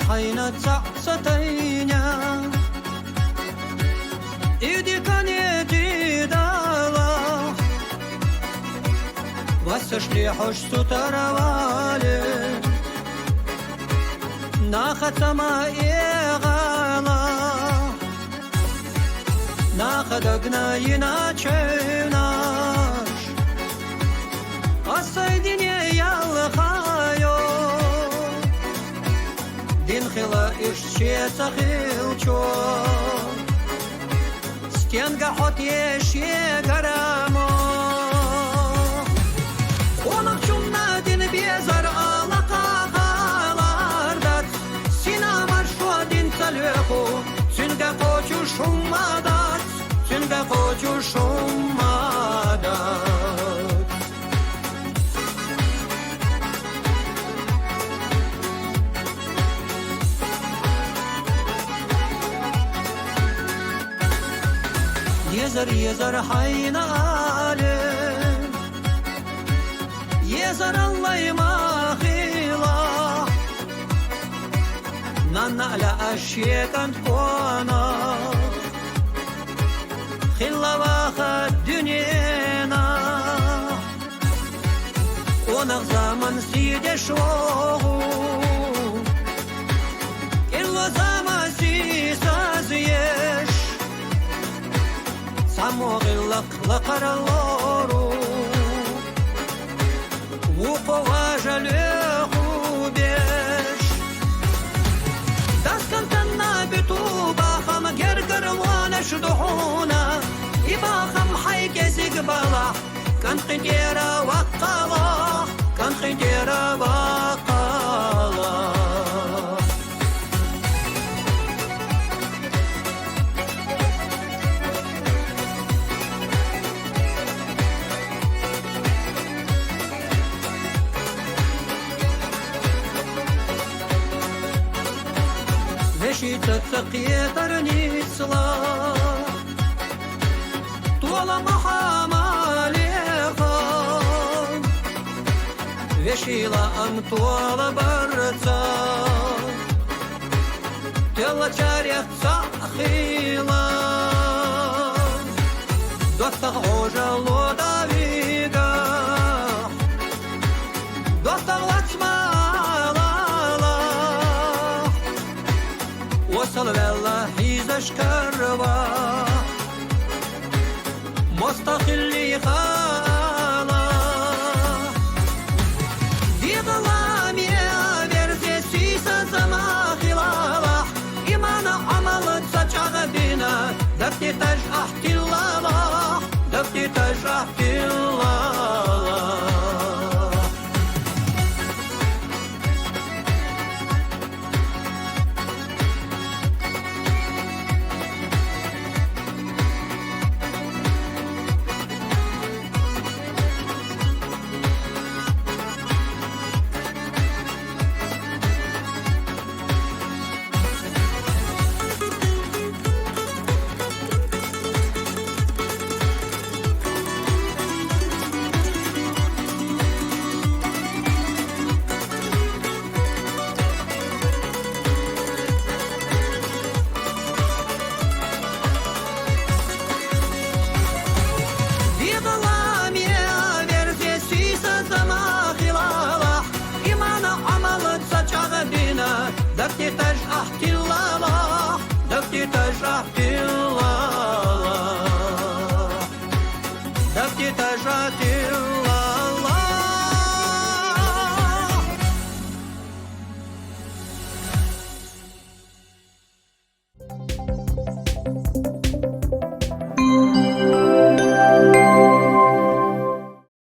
حين ستينا إيدي كان يجدالا وسشلي حش ستروالي ناخد ما إيغالا ناخدقنا يناچيناش الصيدين يالخايو دين خلا إشتشي سخيلچو ستينغا حوت يشي غرامو Onaq çumna din bezar alaqalardat Sinamar şu din talveqo Sünga qoçu şummadat Sünga qoçu şummadat Yezer hayna alim Yezer Allah'ı mahila Nanna ala aşyekan kona Khilla vaha dünyena Onaq zaman side şoğu İlla zaman sisaz yeş Samoğillak laqaraloru وقواجله بيش داسكنتنا بتوباخم جرجر وانا شدحونا يباخم حيكسك بلا كان خديرا وقالا كان خديرا وقالا Veşita taqyetarni slah Tuala mahamaleha Veşila am tuala barca Tela çaryak sakhila Dostaq hoja lodaviga Dostaq laçmala وصل والله يزشكروا مستقلي خالا دي ظلام يا برزي سزما خلالا إيمانا عملت سجع بنا دفتي تجأحت الله دفتي تجأحت الله دفتي تجأحت الله دفتي تجأحت الله دفتي تجأحت الله Thank you.